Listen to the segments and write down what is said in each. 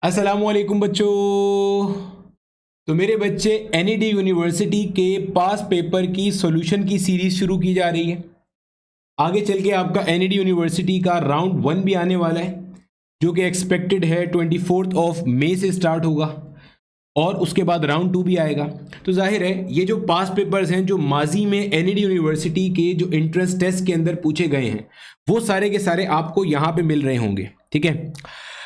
अस्सलामुअलैकुम बच्चों। तो मेरे बच्चे एनईडी यूनिवर्सिटी के पास पेपर की सॉल्यूशन की सीरीज शुरू की जा रही है। आगे चल के आपका एनईडी यूनिवर्सिटी का राउंड 1 भी आने वाला है, जो कि एक्सपेक्टेड है 24 मई से स्टार्ट होगा, और उसके बाद राउंड 2 भी आएगा। तो जाहिर है ये जो पास पेपर्स हैं जो माजी में एनईडी यूनिवर्सिटी के जो एंट्रेंस टेस्ट के अंदर पूछे गए हैं, वो सारे के सारे आपको यहाँ पे मिल रहे होंगे। ठीक है।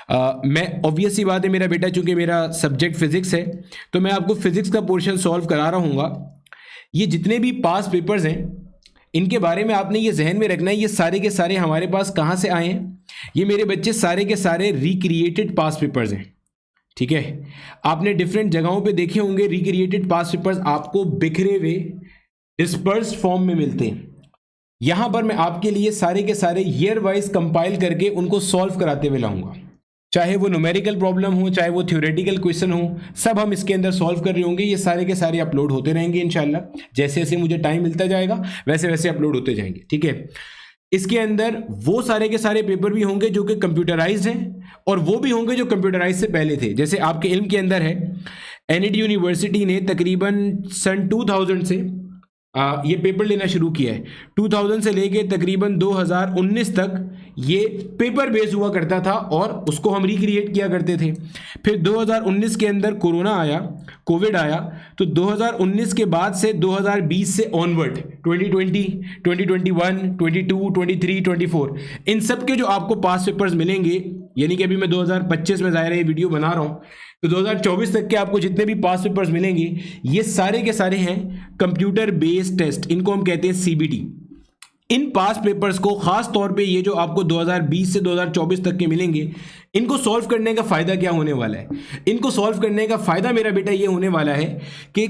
मैं ऑब्वियस सी बात है, मेरा बेटा चूंकि मेरा सब्जेक्ट फिजिक्स है, तो मैं आपको फिजिक्स का पोर्शन सॉल्व करा रहा हूँ। ये जितने भी पास पेपर्स हैं, इनके बारे में आपने ये जहन में रखना है, ये सारे के सारे हमारे पास कहाँ से आए हैं। ये मेरे बच्चे सारे के सारे रिक्रिएटेड पास पेपर्स हैं। ठीक है। आपने डिफरेंट जगहों पे देखे होंगे रिक्रिएटेड पास पेपर्स आपको बिखरे हुए डिस्पर्स्ड फॉर्म में मिलते हैं। यहां पर मैं आपके लिए सारे के सारे ईयर वाइज कंपाइल करके उनको सॉल्व कराते हुए लाऊंगा। चाहे वो न्यूमेरिकल प्रॉब्लम हो, चाहे वो थ्योरेटिकल क्वेश्चन हो, सब हम इसके अंदर सॉल्व कर रहे होंगे। ये सारे के सारे अपलोड होते रहेंगे इंशाल्लाह। जैसे जैसे मुझे टाइम मिलता जाएगा वैसे वैसे अपलोड होते जाएंगे। ठीक है। इसके अंदर वो सारे के सारे पेपर भी होंगे जो कि कंप्यूटराइज्ड हैं, और वो भी होंगे जो कंप्यूटराइज से पहले थे। जैसे आपके इल्म के अंदर है, एनईडी यूनिवर्सिटी ने तकरीबन सन 2000 से ये पेपर लेना शुरू किया है। 2000 से लेके तकरीबन 2019 तक ये पेपर बेस हुआ करता था, और उसको हम रिक्रिएट किया करते थे। फिर 2019 के अंदर कोरोना आया, कोविड आया, तो 2019 के बाद से 2020 से ऑनवर्ड 2020, 2021, 22, 23, 24, इन सब के जो आपको पास पेपर्स मिलेंगे, यानी कि अभी मैं 2025 में ज़ाहिर है ये वीडियो बना रहा हूँ, तो 2024 तक के आपको जितने भी पास पेपर्स मिलेंगे, ये सारे के सारे हैं कंप्यूटर बेस्ड टेस्ट। इनको हम कहते हैं सीबीटी। इन पास पेपर्स को खास तौर पे ये जो आपको 2020 से 2024 तक के मिलेंगे, इनको सॉल्व करने का फायदा क्या होने वाला है? इनको सॉल्व करने का फायदा मेरा बेटा ये होने वाला है कि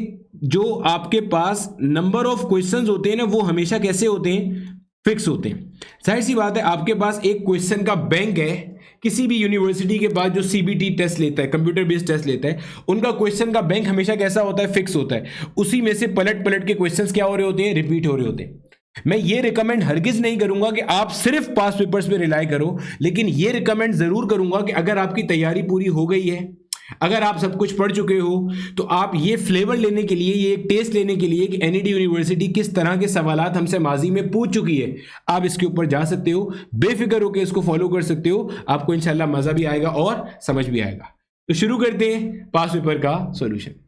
जो आपके पास नंबर ऑफ क्वेश्चंस होते हैं ना, वो हमेशा कैसे होते हैं? फिक्स होते हैं। जाहिर सी बात है, आपके पास एक क्वेश्चन का बैंक है। किसी भी यूनिवर्सिटी के पास जो सीबीटी टेस्ट लेता है, कंप्यूटर बेस्ड टेस्ट लेता है, उनका क्वेश्चन का बैंक हमेशा कैसा होता है? फिक्स होता है। उसी में से पलट पलट के क्वेश्चंस क्या हो रहे होते हैं? रिपीट हो रहे होते हैं। मैं ये रिकमेंड हरगिज नहीं करूंगा कि आप सिर्फ पास पेपर्स पे रिलाई करो, लेकिन ये रिकमेंड जरूर करूंगा कि अगर आपकी तैयारी पूरी हो गई है, अगर आप सब कुछ पढ़ चुके हो, तो आप ये फ्लेवर लेने के लिए, ये एक टेस्ट लेने के लिए कि एनईडी यूनिवर्सिटी किस तरह के सवालात हमसे माजी में पूछ चुकी है, आप इसके ऊपर जा सकते हो, बेफिक्र होकर इसको फॉलो कर सकते हो। आपको इंशाल्लाह मजा भी आएगा और समझ भी आएगा। तो शुरू करते हैं पास पेपर का सॉल्यूशन।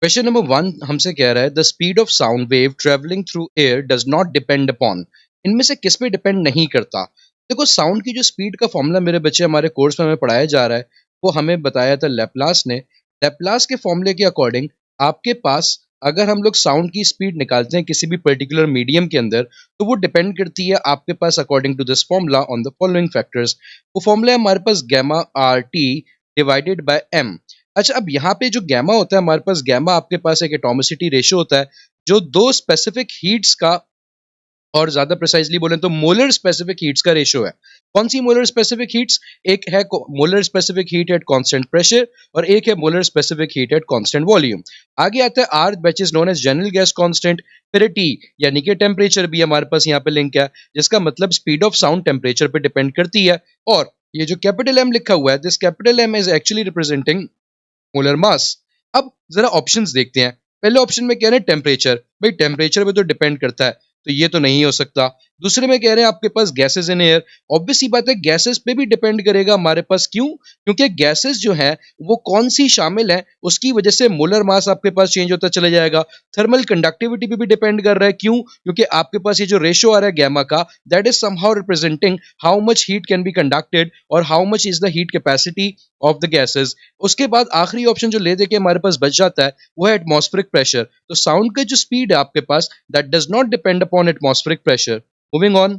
क्वेश्चन नंबर 1 हमसे कह रहा है the speed of sound wave travelling through air does not depend upon. इनमें से किस पे डिपेंड नहीं करता? देखो, साउंड की जो स्पीड का फॉर्मूला मेरे बच्चे हमारे कोर्स में हमें पढ़ाया जा रहा है, वो हमें बताया था लेप्लास ने। लेप्लास के फॉर्मूले के अकॉर्डिंग आपके पास अगर हम लोग साउंड की स्पीड निकालते हैं किसी भी पर्टिकुलर मीडियम के अंदर, तो वो डिपेंड करती है आपके पास according to this formula on the following factors. वो फॉर्मूला है हमारे पास gamma R T divided by M. अच्छा, अब यहाँ पे जो गैमा होता है हमारे पास, गैमा आपके पास एक एटॉमिसिटी रेशियो होता है जो दो स्पेसिफिक हीट्स का, और ज्यादा प्रिसाइजली बोलें तो मोलर स्पेसिफिक हीट्स का रेशियो है। कौन सी मोलर स्पेसिफिक हीट्स? एक है molar specific heat at constant pressure, और एक है molar specific heat at constant volume. आगे आता है R, which is known as general gas constant. फिर टी यानी कि टेम्परेचर भी हमारे पास यहाँ पे लिंक है, जिसका मतलब स्पीड ऑफ साउंड टेम्परेचर पे डिपेंड करती है। और ये जो कैपिटल एम लिखा हुआ है, this capital M is actually representing molar mass. अब जरा ऑप्शंस देखते हैं। पहले ऑप्शन में कह रहे हैं टेम्परेचर, भाई टेम्परेचर पे तो डिपेंड करता है, तो ये तो नहीं हो सकता। दूसरे में कह रहे हैं आपके पास गैसेस इन एयर, ऑब्वियस सी बात है गैसेस पे भी डिपेंड करेगा हमारे पास। क्यों? क्योंकि गैसेस जो है वो कौन सी शामिल है, उसकी वजह से मोलर मास आपके पास चेंज होता चला जाएगा। थर्मल कंडक्टिविटी पे भी डिपेंड कर रहा है। क्यों? क्योंकि आपके पास ये जो रेशियो आ रहा है गैमा का, that is somehow representing how much heat can be conducted और how much is the heat capacity of the gases. उसके बाद आखिरी ऑप्शन जो ले दे के हमारे पास बच जाता है वो है एटमॉस्फेरिक प्रेशर। तो साउंड का जो स्पीड है आपके पास, that does not depend upon atmospheric pressure. Moving on,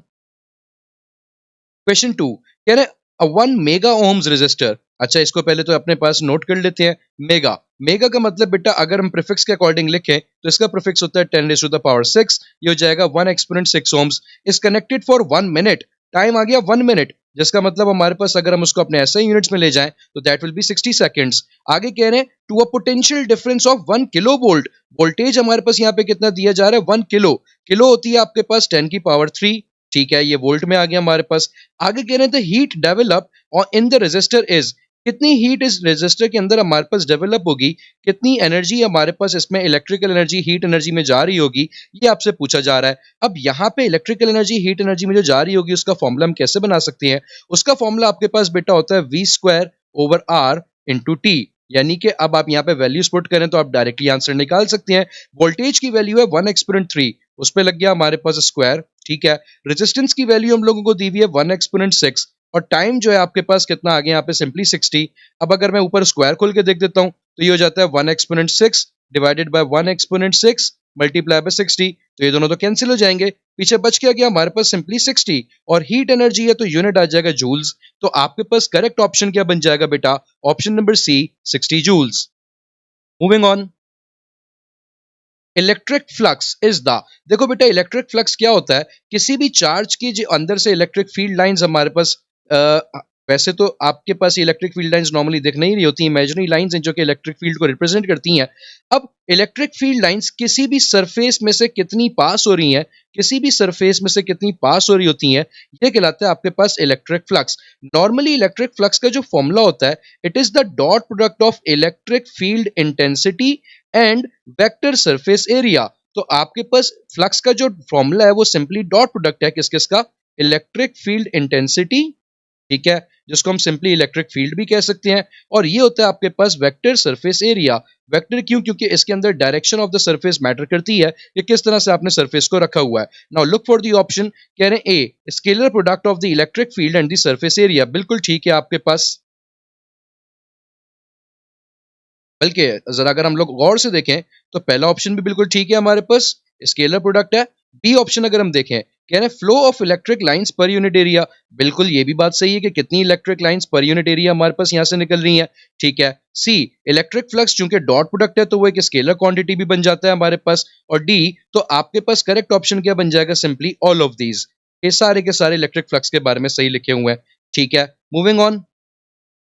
question 2 कह रहे हैं 1 मेगा ओम्स रेजिस्टर। अच्छा, इसको पहले तो अपने पास नोट कर लेते हैं। मेगा, मेगा का मतलब बेटा अगर हम प्रीफिक्स के अकॉर्डिंग लिखें तो इसका प्रीफिक्स होता है 10⁻⁶। ये हो जाएगा 1 exponent 6 ohms. Is connected for 1 minute. Time आ गया 1 मिनट, जिसका मतलब हमारे पास अगर हम उसको अपने ऐसे यूनिट्स में ले जाएं तो दैट विल बी 60 सेकंड्स। आगे कह रहे हैं to a potential difference of 1 kilo volt. Voltage हमारे पास यहाँ पे कितना दिया जा रहा है? 1 किलो। किलो होती है आपके पास 10⁻3। ठीक है, ये वोल्ट में आ गया हमारे पास। आगे कह रहे हैं the heat develop in the resistor is, कितनी हीट इस रेजिस्टर के अंदर हमारे पास डेवलप होगी, कितनी एनर्जी हमारे पास इसमें इलेक्ट्रिकल एनर्जी हीट एनर्जी में जा रही होगी, ये आपसे पूछा जा रहा है। अब यहाँ पे इलेक्ट्रिकल एनर्जी हीट एनर्जी में जो जा रही होगी उसका फॉर्मूला हम कैसे बना सकते हैं? उसका फॉर्मूला आपके पास बेटा होता है V square over R into T, यानी कि अब आप यहाँ पे वैल्यूज पुट करें तो आप डायरेक्टली आंसर निकाल सकते हैं। वोल्टेज की वैल्यू है 1 एक्सपोनेंट 3, उस पर लग गया हमारे पास स्क्वायर, ठीक है। रेजिस्टेंस की वैल्यू हम लोगों को दी हुई है 1 एक्सपोनेंट 6, और टाइम जो है आपके पास कितना आ गया यहाँ पे सिंपली 60। अब अगर मैं ऊपर स्क्वायर खोल के देख देता हूँ तो ये हो जाता है 1 exponent 6 divided by 1 exponent 6 multiply by 60, तो ये दोनों तो कैंसिल हो जाएंगे, पीछे बच क्या गया हमारे पास सिंपली 60, और हीट एनर्जी है तो यूनिट आ जाएगा जूल्स। तो आपके पास करेक्ट ऑप्शन क्या बन जाएगा बेटा? Option number C, 60 joules. Moving on, electric flux is the, देखो बेटा इलेक्ट्रिक फ्लक्स क्या होता है? किसी भी चार्ज की जो अंदर से इलेक्ट्रिक फील्ड लाइंस हमारे पास वैसे तो आपके पास इलेक्ट्रिक फील्ड लाइंस नॉर्मली दिख नहीं रही होती, इमेजिनरी लाइंस हैं जो कि इलेक्ट्रिक फील्ड को रिप्रेजेंट करती हैं। अब इलेक्ट्रिक फील्ड लाइंस किसी भी सरफेस में से कितनी पास हो रही हैं, किसी भी सरफेस में से कितनी पास हो रही होती हैं, ये कहलाता है आपके पास electric flux. Normally electric flux का जो फॉर्मूला होता है, it is the dot product of electric field intensity and vector surface area. तो आपके पास फ्लक्स का जो फॉर्मूला है वो सिंपली डॉट प्रोडक्ट है किस किस का? इलेक्ट्रिक फील्ड इंटेंसिटी, ठीक है, जिसको हम सिंपली इलेक्ट्रिक फील्ड भी कह सकते हैं, और ये होता है आपके पास वेक्टर सरफेस एरिया। वेक्टर क्यों? क्योंकि इसके अंदर direction of the surface matter करती है कि किस तरह से आपने सरफेस को रखा हुआ है। Now look for the option, कह रहे हैं a scalar product of the electric field and the surface area, बिल्कुल ठीक है आपके पास। बल्कि जरा अगर हम लोग गौर से देखें तो पहला ऑप्शन भी बिल्कुल ठीक है हमारे पास, स्केलर प्रोडक्ट है। बी ऑप्शन अगर हम देखें, कह रहे हैं flow of electric lines per unit area, बिल्कुल ये भी बात सही है कि कितनी electric lines per unit area हमारे पास यहां से निकल रही हैं, ठीक है। सी इलेक्ट्रिक फ्लक्स चूंकि डॉट प्रोडक्ट है तो वो एक स्केलर क्वांटिटी भी बन जाता है हमारे पास। और डी, तो आपके पास करेक्ट ऑप्शन क्या बन जाएगा? सिंपली ऑल ऑफ दीज, ये सारे के सारे इलेक्ट्रिक फ्लक्स के बारे में सही लिखे हुए हैं, ठीक है। Moving on,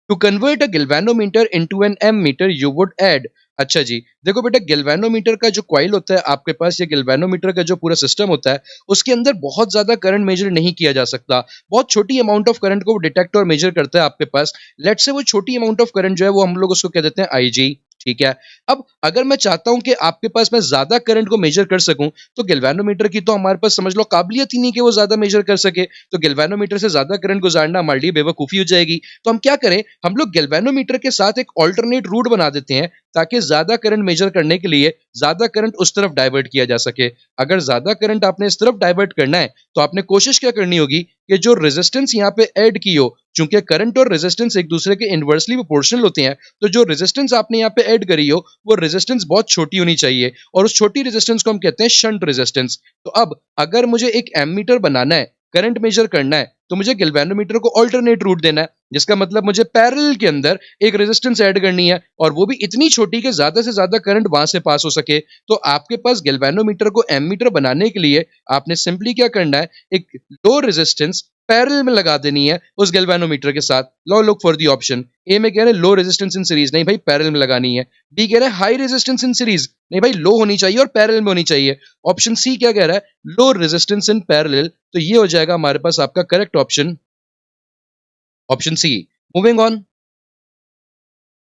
to convert a galvanometer into an ammeter you would add, अच्छा जी, देखो बेटा गैल्वेनोमीटर का जो कॉइल होता है आपके पास, ये गैल्वेनोमीटर का जो पूरा सिस्टम होता है उसके अंदर बहुत ज्यादा करंट मेजर नहीं किया जा सकता, बहुत छोटी अमाउंट ऑफ करंट को वो डिटेक्ट और मेजर करता है आपके पास। लेट से वो छोटी अमाउंट ऑफ करंट जो है वो हम लोग उसको कह देते हैं आईजी, ठीक है। अब अगर मैं चाहता हूं कि आपके पास मैं ज्यादा करंट को मेजर कर सकूं तो गैल्वेनोमीटर की तो हमारे पास समझ लो काबिलियत ही नहीं कि वो ज्यादा मेजर कर सके, तो गैल्वेनोमीटर से ज्यादा करंट गुजारना हमारे लिए बेवकूफी हो जाएगी। तो हम क्या करें, हम लोग गैल्वेनोमीटर के साथ एक ऑल्टरनेट रूट बना देते हैं ताकि ज्यादा करंट मेजर करने के लिए ज्यादा करंट उस तरफ डाइवर्ट किया जा सके। अगर ज्यादा करंट आपने इस तरफ डाइवर्ट करना है तो आपने कोशिश क्या करनी होगी कि जो रेजिस्टेंस यहाँ पे ऐड की हो, चूंकि करंट और रेजिस्टेंस एक दूसरे के इनवर्सली प्रोपोर्शनल होते हैं, तो जो रेजिस्टेंस आपने यहाँ पे ऐड करी हो वो रेजिस्टेंस बहुत छोटी होनी चाहिए, और उस छोटी रेजिस्टेंस को हम कहते हैं शंट रेजिस्टेंस। तो अब अगर मुझे एक एमीटर बनाना है, करंट मेजर करना है, तो मुझे गैल्वेनोमीटर को अल्टरनेट रूट देना है, जिसका मतलब मुझे पैरेलल के अंदर एक रेजिस्टेंस ऐड करनी है, और वो भी इतनी छोटी कि ज्यादा से ज्यादा करंट वहां से पास हो सके। तो आपके पास गैल्वेनोमीटर को एमीटर बनाने के लिए आपने सिंपली क्या करना है, एक लो रेजिस्टेंस पैरेलल में लगा देनी है उस गैल्वेनोमीटर के साथ। लो look for the option, A में कह रहे हैं लो रेजिस्टेंस इन सीरीज, नहीं भाई पैरेलल में लगानी है। बी कह रहे हैं हाई रेजिस्टेंस इन सीरीज, नहीं भाई लो होनी चाहिए और पैरेलल में होनी चाहिए। ऑप्शन सी क्या कह रहा है, लो रेजिस्टेंस इन पैरेलल, तो ये हो जाएगा हमारे पास आपका correct option, option C. Moving on,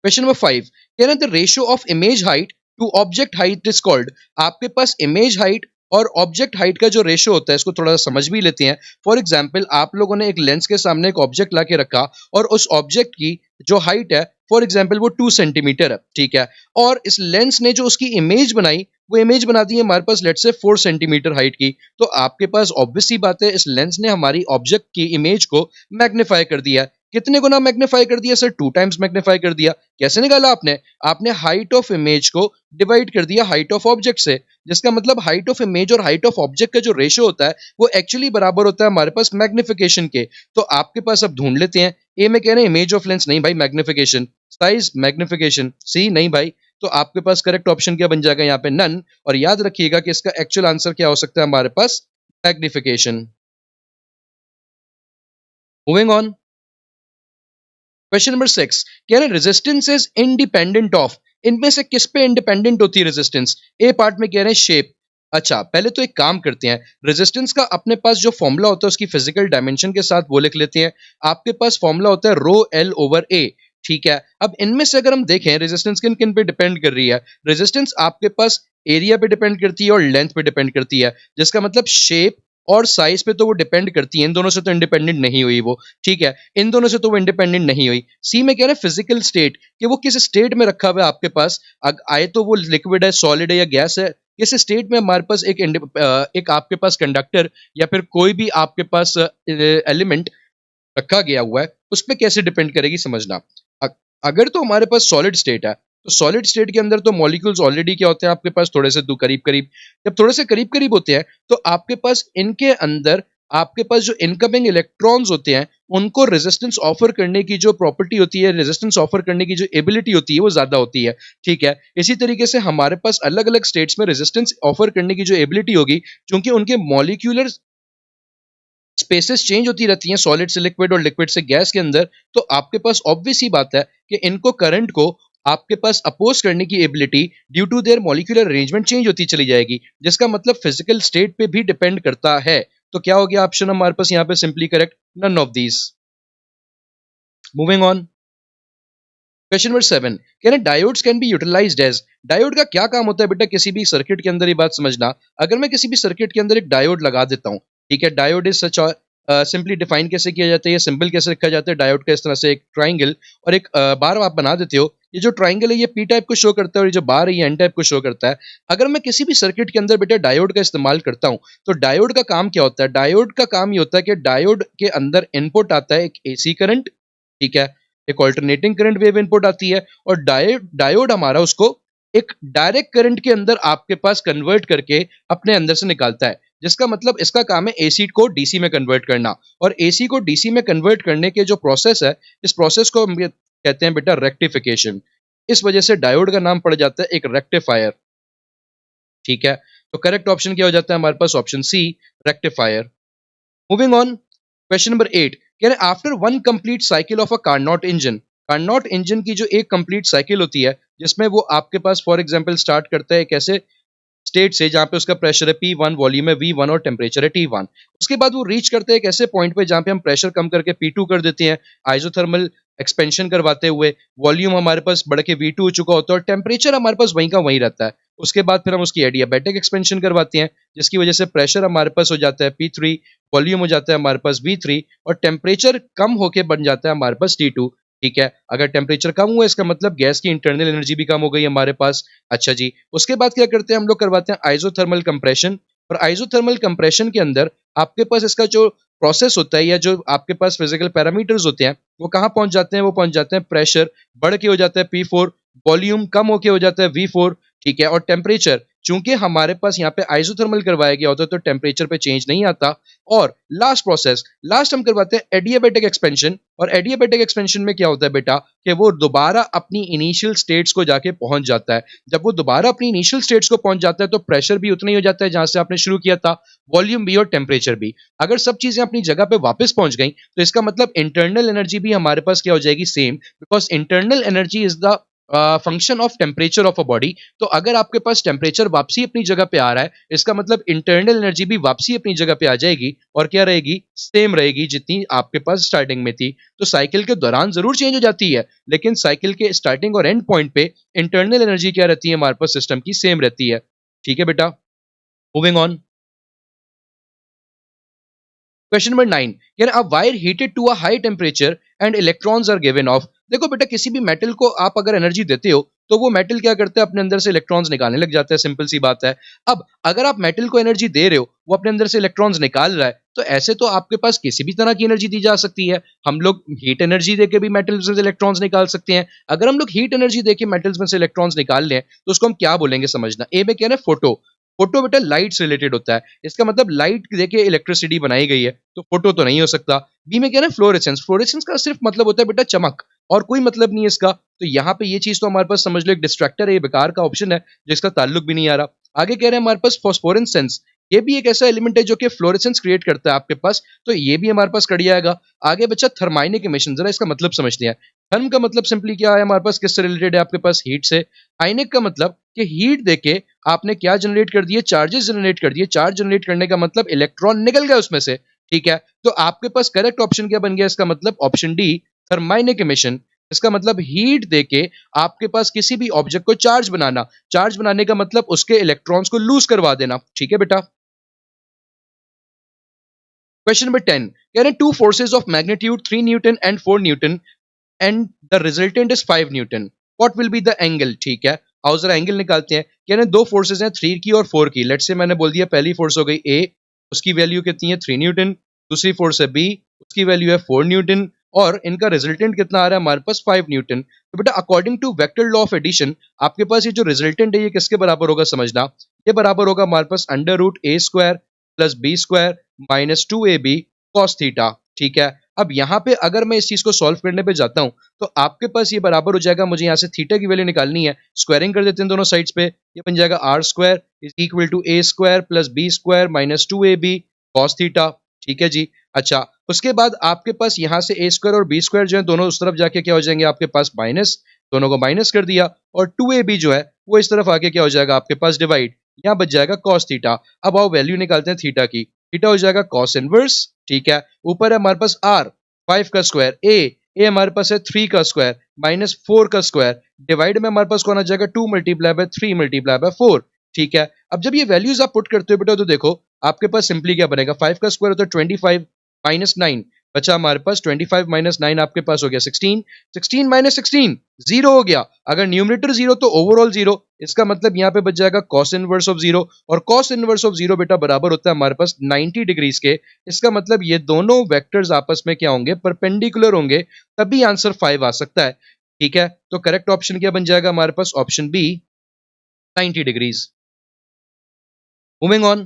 question number 5, कह रहे हैं the ratio of image height to object height is called, आपके पास इमेज हाइट और ऑब्जेक्ट हाइट का जो रेशियो होता है इसको थोड़ा सा समझ भी लेते हैं। फॉर एग्जांपल आप लोगों ने एक लेंस के सामने एक ऑब्जेक्ट ला के रखा और उस ऑब्जेक्ट की जो हाइट है फॉर एग्जांपल वो 2 सेंटीमीटर है, ठीक है, और इस लेंस ने जो उसकी इमेज बनाई वो इमेज बना दी है हमारे पास लेट से 4 सेंटीमीटर हाइट की। तो आपके पास ऑब्वियस सी बात है इस लेंस ने हमारी ऑब्जेक्ट की इमेज को मैग्नीफाई कर दिया। कितने गुना मैग्नीफाई कर दिया सर? 2 टाइम्स मैग्नीफाई कर दिया। कैसे निकाला आपने? आपने हाइट ऑफ इमेज को डिवाइड कर दिया हाइट ऑफ ऑब्जेक्ट से, जिसका मतलब हाइट ऑफ इमेज और हाइट ऑफ ऑब्जेक्ट का जो रेशियो होता है वो एक्चुअली बराबर होता है हमारे पास मैग्निफिकेशन के। तो आपके पास अब ढूंढ लेते हैं, ए में कह रहे हैं इमेज ऑफ लेंस, नहीं भाई मैग्निफिकेशन, साइज मैग्निफिकेशन, सी नहीं भाई, तो आपके पास करेक्ट ऑप्शन क्या बन जाएगा यहाँ पे? नन। और याद रखिएगा कि इसका एक्चुअल आंसर क्या हो सकता है हमारे पास? Magnification. Moving on, question number 6, कह रहे हैं रेजिस्टेंस इज इंडिपेंडेंट ऑफ, इनमें से किस पे इंडिपेंडेंट होती है रेजिस्टेंस? ए पार्ट में कह रहे हैं शेप। अच्छा पहले तो एक काम करते हैं, रेजिस्टेंस का अपने पास जो फॉर्मूला होता है उसकी फिजिकल डायमेंशन के साथ वो लिख लेते हैं। आपके पास फॉर्मूला होता है रो एल ओवर ए, ठीक है, अब इनमें से अगर हम देखें रेजिस्टेंस किन किन पे डिपेंड कर रही है, रेजिस्टेंस आपके पास एरिया पे डिपेंड करती है और लेंथ पे डिपेंड करती है, जिसका मतलब शेप और साइज पे तो वो डिपेंड करती है, इन दोनों से तो इंडिपेंडेंट नहीं हुई वो, ठीक है, इन दोनों से तो वो इंडिपेंडेंट नहीं हुई। सी में कह रहे हैं फिजिकल स्टेट, कि वो किस स्टेट में रखा हुआ है आपके पास, आए तो वो लिक्विड है, सॉलिड है या गैस है, किस स्टेट में हमारे पास एक आपके पास कंडक्टर या फिर कोई भी आपके पास एलिमेंट रखा गया हुआ है, उस पे कैसे डिपेंड करेगी समझना। अ- अगर तो हमारे पास सॉलिड स्टेट है, तो सॉलिड स्टेट के अंदर तो मॉलिक्यूल्स ऑलरेडी क्या होते हैं आपके पास, थोड़े से दो करीब करीब, जब थोड़े से करीब करीब होते हैं तो आपके पास इनके अंदर आपके पास जो इनकमिंग इलेक्ट्रॉन्स होते हैं उनको रेजिस्टेंस ऑफर करने की जो प्रॉपर्टी होती है, रेजिस्टेंस ऑफर करने की जो एबिलिटी होती है वो ज्यादा होती है, ठीक है। इसी तरीके से हमारे पास अलग अलग स्टेट्स में रेजिस्टेंस ऑफर करने की जो एबिलिटी होगी, क्योंकि उनके मॉलिक्यूलर स्पेसेस चेंज होती रहती हैं सॉलिड से लिक्विड और लिक्विड से गैस के अंदर, तो आपके पास ऑब्वियस ही बात है कि इनको करंट को आपके पास अपोज करने की ability due to their molecular arrangement change होती चली जाएगी, जिसका मतलब फिजिकल स्टेट पे भी डिपेंड करता है। तो क्या हो गया ऑप्शन हमारे पास यहाँ पे simply correct, none of these. Moving on, question number 7 कह रहे diodes can be utilized as, diode का क्या काम होता है बेटा किसी भी सर्किट के अंदर, ये बात समझना। अगर मैं किसी भी सर्किट के अंदर एक डायोड लगा देता हूँ, ठीक है, diode is such, simply define कैसे किया जाता है, ये सिंबल कैसे रखा जाता है डायोड का, इस तरह से एक ट्राइंगल और एक बार आप बना देते हो, ये जो ट्राइंगल है ये पी टाइप को शो करता है और ये जो बार है ये एन टाइप को शो करता है। अगर मैं किसी भी सर्किट के अंदर बेटा डायोड का इस्तेमाल करता हूँ, तो डायोड का काम क्या होता है, डायोड का काम ये होता है कि डायोड के अंदर इनपुट आता है एक एसी करंट, ठीक है, एक ऑल्टरनेटिंग करंट वेव इनपुट आती है, और डायोड डायोड हमारा उसको एक डायरेक्ट करंट के अंदर आपके पास कन्वर्ट करके अपने अंदर से निकालता है, जिसका मतलब इसका काम है एसी को डीसी में कन्वर्ट करना, और एसी को डीसी में कन्वर्ट करने के जो प्रोसेस है, इस प्रोसेस को हम कहते हैं बेटा रेक्टिफिकेशन। इस वजह से डायोड का नाम पड़ जाता है एक रेक्टिफायर, ठीक है। तो करेक्ट ऑप्शन क्या हो जाता है हमारे पास, option C, rectifier. Moving on, question number 8 कह रहे after one complete cycle of a Carnot engine, Carnot engine की जो एक कंप्लीट साइकिल होती है जिसमें वो आपके पास फॉर एग्जांपल स्टार्ट करता है कैसे स्टेट से जहां पे उसका प्रेशर है P1, वॉल्यूम है V1 और टेम्परेचर है T1, उसके बाद वो रीच करते हैं एक ऐसे पॉइंट पे जहां पे हम प्रेशर कम करके P2 कर देते हैं, आइसोथर्मल एक्सपेंशन करवाते हुए वॉल्यूम हमारे पास बढ़ के V2 हो चुका होता है और टेम्परेचर हमारे पास वहीं का वहीं रहता है। उसके बाद फिर हम उसकी एडियाबैटिक एक्सपेंशन करवाते हैं, जिसकी वजह से प्रेशर हमारे पास हो जाता है P3, वॉल्यूम हो जाता है हमारे पास V3 और टेम्परेचर कम होके बन जाता है हमारे पास T2, ठीक है। अगर टेम्परेचर कम हुआ इसका मतलब गैस की इंटरनल एनर्जी भी कम हो गई हमारे पास। अच्छा जी, उसके बाद क्या करते हैं हम लोग, करवाते हैं आइसोथर्मल कंप्रेशन, और आइसोथर्मल कंप्रेशन के अंदर आपके पास इसका जो प्रोसेस होता है या जो आपके पास फिजिकल पैरामीटर्स होते हैं वो कहाँ पहुंच जाते हैं, वो पहुंच जाते हैं प्रेशर बढ़ के हो जाता है P4, वॉल्यूम कम होके हो जाता है V4, ठीक है, और टेम्परेचर चूंकि हमारे पास यहाँ पे आइसोथर्मल करवाया गया होता है तो टेम्परेचर पे चेंज नहीं आता। और लास्ट प्रोसेस, लास्ट हम करवाते हैं एडियाबैटिक एक्सपेंशन, और एडियाबैटिक एक्सपेंशन में क्या होता है बेटा कि वो दोबारा अपनी इनिशियल स्टेट्स को जाके पहुंच जाता है। जब वो दोबारा अपनी इनिशियल स्टेट्स को पहुंच जाता है तो प्रेशर भी उतना ही हो जाता है जहां से आपने शुरू किया था, वॉल्यूम भी और टेम्परेचर भी। अगर सब चीजें अपनी जगह पे वापस पहुंच गई तो इसका मतलब इंटरनल एनर्जी भी हमारे पास क्या हो जाएगी, same, because internal energy is the function of temperature of a body. तो अगर आपके पास टेम्परेचर वापसी अपनी जगह पे आ रहा है, इसका मतलब इंटरनल एनर्जी भी वापसी अपनी जगह पे आ जाएगी और क्या रहेगी, सेम रहेगी जितनी आपके पास स्टार्टिंग में थी। तो साइकिल के दौरान जरूर चेंज हो जाती है, लेकिन साइकिल के स्टार्टिंग और एंड पॉइंट पे इंटरनल एनर्जी क्या रहती है हमारे पास सिस्टम की, सेम रहती है, ठीक है बेटा। मूविंग ऑन, क्वेश्चन नंबर 9 यानी a wire heated to a high temperature and electrons are given off. देखो बेटा किसी भी मेटल को आप अगर एनर्जी देते हो तो वो मेटल क्या करता है, अपने अंदर से इलेक्ट्रॉन्स निकालने लग जाता है, सिंपल सी बात है। अब अगर आप मेटल को एनर्जी दे रहे हो, वो अपने अंदर से इलेक्ट्रॉन्स निकाल रहा है, तो ऐसे तो आपके पास किसी भी तरह की एनर्जी दी जा सकती है। हम लोग हीट एनर्जी देके भी मेटल्स से इलेक्ट्रॉन्स निकाल सकते हैं। अगर हम लोग हीट एनर्जी देके मेटल्स में से इलेक्ट्रॉन्स निकाल लें तो उसको हम क्या बोलेंगे समझना। ए में क्या है, फोटो, फोटो बेटा लाइट से रिलेटेड होता है, इसका मतलब लाइट देके इलेक्ट्रिसिटी बनाई गई है, तो फोटो तो नहीं हो सकता। बी में क्या है, फ्लोरेसेंस, फ्लोरेसेंस का सिर्फ मतलब होता है बेटा चमक, और कोई मतलब नहीं है इसका। तो यहाँ पे ये चीज तो हमारे पास समझ लो एक डिस्ट्रैक्टर है, ये बेकार का ऑप्शन है जिसका ताल्लुक भी नहीं आ रहा। आगे कह रहे हैं हमारे पास फॉस्फोरेसेंस, ये भी एक ऐसा एलिमेंट है जो कि फ्लोरेसेंस क्रिएट करता है आपके पास, तो ये भी हमारे पास कट जाएगा। आगे बच्चा थर्माइनिक इमिशन, जरा इसका मतलब समझते हैं। थर्म का मतलब सिंपली क्या है हमारे पास, किससे रिलेटेड है आपके पास, हीट से। आइनिक का मतलब कि हीट देके आपने क्या जनरेट कर दिए, चार्जेस जनरेट कर दिए, चार्ज जनरेट करने का मतलब इलेक्ट्रॉन निकल गया उसमें से, ठीक है। तो आपके पास करेक्ट ऑप्शन क्या बन गया इसका मतलब, ऑप्शन डी, थर्माइनिक इमिशन। इसका मतलब हीट देके आपके पास किसी भी ऑब्जेक्ट को चार्ज बनाने का मतलब उसके इलेक्ट्रॉन्स को लूज करवा देना। ठीक है बेटा। क्वेश्चन नंबर 10 कह रहे हैं two forces of magnitude 3 Newton and 4 Newton and the resultant is 5 Newton, what will be the angle. ठीक है, आओ जरा एंगल निकालते हैं। कह रहे हैं दो फोर्सेज हैं 3 की और 4 की। लेट्स से मैंने बोल दिया पहली फोर्स हो गई ए, उसकी वैल्यू कितनी है 3 न्यूटन, दूसरी फोर्स है बी, उसकी वैल्यू है 4 न्यूटन, और इनका रिजल्टेंट कितना आ रहा है हमारे पास 5 न्यूटन। तो बेटा according to vector law of addition आपके पास ये जो रिजल्टेंट है ये किसके बराबर होगा समझना, ये बराबर होगा हमारे पास under root a square plus b square minus 2ab cos theta. ठीक है, अब यहाँ पे अगर मैं इस चीज को सॉल्व करने पे जाता हूँ तो आपके पास ये बराबर हो जाएगा, मुझे यहाँ से थीटा की वैल्यू निकालनी है, स्क्वायरिंग कर देते हैं दोनों साइड्स पे, ये बन जाएगा R square is equal to a square plus b square minus 2ab cos theta. ठीक है जी। अच्छा, उसके बाद आपके पास यहाँ से ए स्क्वायर और बी स्क्वायर जो है दोनों उस तरफ जाके क्या हो जाएंगे आपके पास माइनस, दोनों को माइनस कर दिया, और 2ab जो है वो इस तरफ आके क्या हो जाएगा आपके पास डिवाइड, यहाँ बच जाएगा कॉस थीटा। अब आओ वैल्यू निकालते हैं थीटा की, थीटा हो जाएगा कॉस इनवर्स। ठीक है, ऊपर है हमारे पास आर 5 का स्क्वायर, ए हमारे पास है 3 का स्क्वायर माइनस 4 का स्क्वायर, डिवाइड में हमारे पास कौन आ जाएगा 2 मल्टीप्लाई बाय 3 मल्टीप्लाई बाय 4। ठीक है, अब जब ये वैल्यूज आप पुट करते हो बेटा तो देखो आपके पास सिंपली क्या बनेगा, 5 का स्क्वायर होता है 25 माइनस 9, बचा हमारे पास 25 माइनस 9 आपके पास हो गया 16, 16 माइनस 16 जीरो हो गया। अगर न्यूमरेटर जीरो तो ओवरऑल जीरो, इसका मतलब यहाँ पे बच जाएगा कॉस इनवर्स ऑफ जीरो, और कॉस इनवर्स ऑफ जीरो बेटा बराबर होता है हमारे पास 90 डिग्रीज के। इसका मतलब ये दोनों वेक्टर्स आपस में क्या होंगे, परपेंडिकुलर होंगे, तभी आंसर 5 आ सकता है। ठीक है, तो करेक्ट ऑप्शन क्या बन जाएगा हमारे पास, option B 90 degrees. Moving on,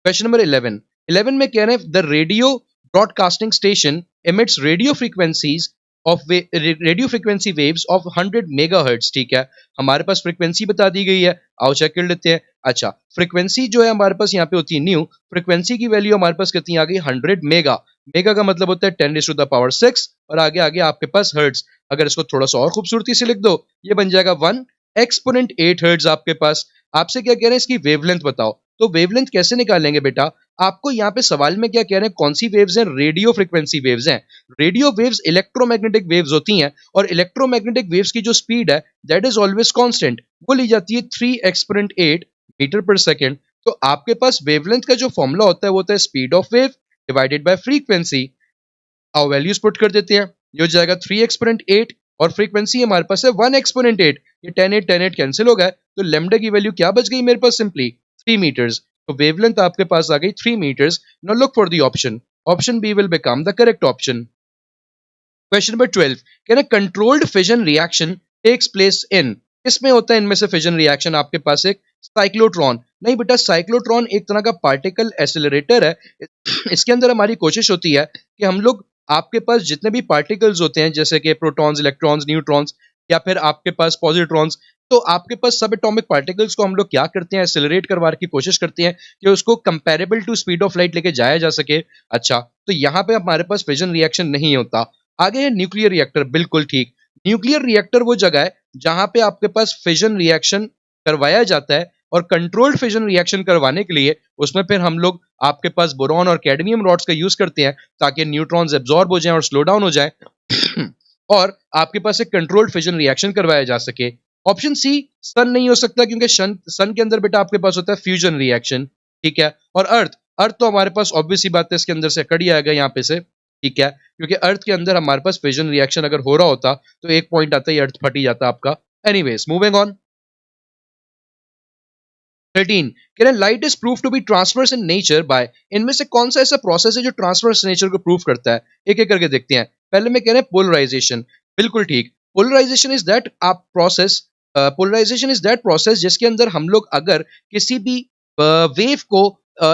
question number 11 11 में कह रहे हैं the radio broadcasting station emits radio frequencies of radio frequency waves of 100 megahertz. ठीक है, हमारे पास फ्रीक्वेंसी बता दी गई है, आओ चेक कर लेते हैं। अच्छा, फ्रीक्वेंसी जो है हमारे पास यहाँ पे होती है न्यू, फ्रीक्वेंसी की वैल्यू हमारे पास कितनी आ गई 100 मेगा, मेगा का मतलब होता है 10⁻⁶, और आगे आगे आपके पास हर्ट्ज। अगर इसको थोड़ा सा और खूबसूरती से लिख दो ये बन जाएगा 1 एक्सपोनेंट 8 हर्ट्ज आपके पास। आपसे क्या कह रहे हैं, इसकी वेवलेंथ बताओ। तो वेवलेंथ कैसे निकालेंगे बेटा, आपको यहाँ पे सवाल में क्या कह रहे हैं, कौन सी वेव्स हैं, रेडियो फ्रीक्वेंसी वेव्स हैं। रेडियो वेव्स इलेक्ट्रोमैग्नेटिक वेव्स होती हैं, और इलेक्ट्रोमैग्नेटिक वेव्स की जो स्पीड है दैट इज ऑलवेज कांस्टेंट, वो ली जाती है 3 एक्सपोनेंट 8 मीटर पर सेकंड। तो आपके पास वेवलेंथ का जो फॉर्मूला होता है वो होता है speed of wave divided by frequency. आओ वैल्यूज पुट कर देते हैं, ये हो जाएगा 3 एक्सपोनेंट 8 और फ्रीक्वेंसी हमारे पास है 1 एक्सपोनेंट 8, ये 10 8 कैंसिल हो गए, तो लैम्डा की वैल्यू क्या बच गई मेरे पास, सिंपली 3 मीटर्स। तो वेवलेंथ आपके पास आ गई 3 metres. Now look for the option, option B will become the correct option. Question number 12 कहना controlled fission reaction takes place in, किसमें होता है इनमें से फिजन रिएक्शन, आपके पास एक साइक्लोट्रॉन, नहीं बेटा साइक्लोट्रॉन एक तरह का पार्टिकल एसिलरेटर है। इसके अंदर हमारी कोशिश होती है कि हम लोग आपके पास जितने भी पार्टिकल्स होते हैं जैसे कि प्रोटॉन्स इलेक्ट्रॉन्स न्यूट्रॉन्स या फिर आपके पास पॉजिट्रॉन्स, तो आपके पास सब एटॉमिक पार्टिकल्स को हम लोग क्या करते हैं, एक्सेलरेट करवाने की कोशिश करते हैं कि उसको comparable to speed of light लेके जाया जा सके। अच्छा, तो यहाँ पे हमारे पास फिजन रिएक्शन नहीं होता। आगे है न्यूक्लियर रिएक्टर, बिल्कुल ठीक, न्यूक्लियर रिएक्टर वो जगह है जहां पे आपके पास फिजन रिएक्शन करवाया जाता है, और कंट्रोल्ड फिजन रिएक्शन करवाने के लिए उसमें फिर हम लोग आपके पास बोरॉन और कैडमियम रॉड्स का यूज करते हैं ताकि न्यूट्रॉन्स एब्जॉर्ब हो जाएं और स्लो डाउन हो जाए और आपके पास एक कंट्रोल्ड फिजन रिएक्शन करवाया जा सके। ऑप्शन सी सन नहीं हो सकता क्योंकि सन के अंदर बेटा आपके पास होता है फ्यूजन रिएक्शन। ठीक है, और अर्थ, अर्थ तो हमारे पास ऑब्वियस ही बात है इसके अंदर से कट ही आएगा यहाँ पे से। ठीक है, क्योंकि अर्थ के अंदर हमारे पास फिजन रिएक्शन अगर हो रहा होता तो एक पॉइंट आता ही अर्थ फट ही जाता आपका। एनीवेज मूविंग ऑन, 13 कह रहे हैं light is prove to be transverse in nature by, इनमें से कौन सा ऐसा प्रोसेस है जो ट्रांसवर्स नेचर को प्रूव करता है, एक एक करके देखते हैं। पहले में कह रहे हैं पोलराइजेशन, बिल्कुल ठीक, पोलराइजेशन इज दैट आप process, polarisation is that process जिसके अंदर हम लोग अगर किसी भी वेव को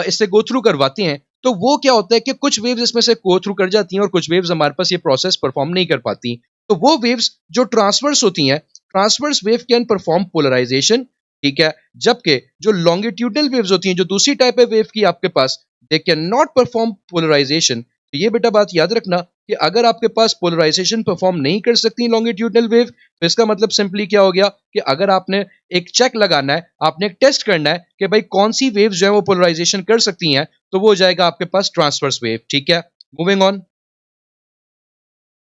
इससे गो थ्रू करवाते हैं तो वो क्या होता है कि कुछ वेव्स इसमें से गो थ्रू कर जाती हैं और कुछ वेव्स हमारे पास ये प्रोसेस परफॉर्म नहीं कर पाती। तो वो वेव्स जो ट्रांसवर्स होती हैं, transverse wave can perform polarisation. ठीक है, जबकि जो लॉन्गिट्यूडनल वेव्स होती हैं जो दूसरी टाइप है वेव की आपके पास, they can not perform polarisation. तो ये बेटा बात याद रखना कि अगर आपके पास पोलराइजेशन परफॉर्म नहीं कर सकती लॉन्गिट्यूडनल वेव तो इसका मतलब सिंपली क्या हो गया कि अगर आपने एक चेक लगाना है, आपने एक टेस्ट करना है कि भाई कौन सी वेव्स जो है वो पोलराइजेशन कर सकती हैं, तो वो हो जाएगा आपके पास ट्रांसवर्स वेव। ठीक है, मूविंग ऑन,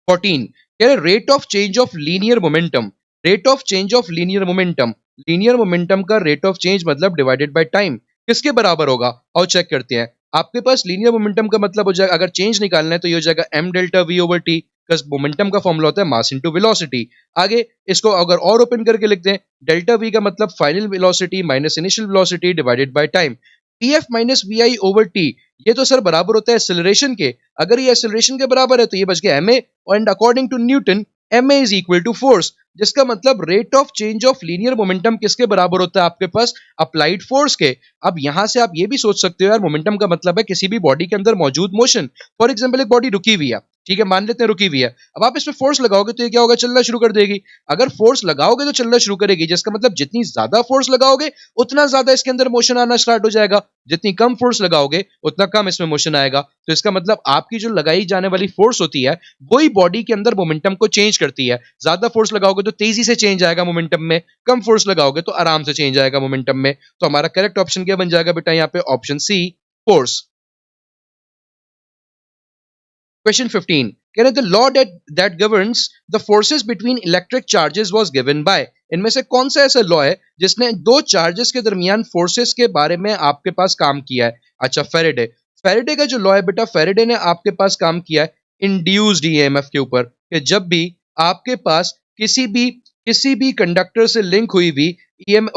14 कह रहे rate of change of linear momentum, rate of change of linear momentum, linear momentum का रेट ऑफ चेंज मतलब डिवाइडेड बाय टाइम किसके बराबर होगा? आओ चेक करते हैं। आपके पास लीनियर मोमेंटम का मतलब हो जाएगा, अगर चेंज निकालना है तो ये हो जाएगा m delta v over t, because momentum का फॉर्मूला होता है मास इनटू वेलोसिटी। आगे इसको अगर और ओपन करके लिखते हैं, डेल्टा v का मतलब final velocity minus initial velocity divided by time, pf minus vi over t, ये तो सर बराबर होता है एक्सेलरेशन के। अगर ये एक्सेलरेशन के बराबर है तो ये बच गया ma, and according to Newton ma is equal to force, जिसका मतलब rate of change of linear momentum किसके बराबर होता है आपके पास? अप्लाइड फोर्स के। अब यहां से आप ये भी सोच सकते हो यार, मोमेंटम का मतलब है किसी भी बॉडी के अंदर मौजूद मोशन। फॉर एग्जांपल एक बॉडी रुकी हुई है, ठीक है, मान लेते हैं रुकी हुई है, अब आप इसमें फोर्स लगाओगे तो ये क्या होगा? चलना शुरू कर देगी। अगर फोर्स लगाओगे तो चलना शुरू करेगी, जिसका मतलब जितनी ज्यादा फोर्स लगाओगे उतना ज्यादा इसके अंदर मोशन आना स्टार्ट हो जाएगा, जितनी कम फोर्स लगाओगे उतना कम इसमें मोशन आएगा। तो इसका मतलब आपकी जो लगाई जाने वाली फोर्स होती है वही बॉडी के अंदर मोमेंटम को चेंज करती है। ज्यादा फोर्स लगाओगे तो तेजी से चेंज आएगा मोमेंटम में, कम फोर्स लगाओगे तो आराम से चेंज आएगा मोमेंटम में। तो हमारा करेक्ट ऑप्शन क्या बन जाएगा बेटा? यहाँ पे ऑप्शन सी, फोर्स। क्वेश्चन 15 कह रहे the law that governs the forces between electric charges was given by, इनमें से कौन सा ऐसा लॉ है जिसने दो चार्जेस के दरमियान फोर्सेस के बारे में आपके पास काम किया है? अच्छा, फेरेडे। फेरेडे का जो लॉ है बेटा, फेरेडे ने आपके पास काम किया है इंड्यूस्ड ईएमएफ के ऊपर, कि जब भी आपके पास किसी भी कंडक्टर से लिंक हुई हुई ईएम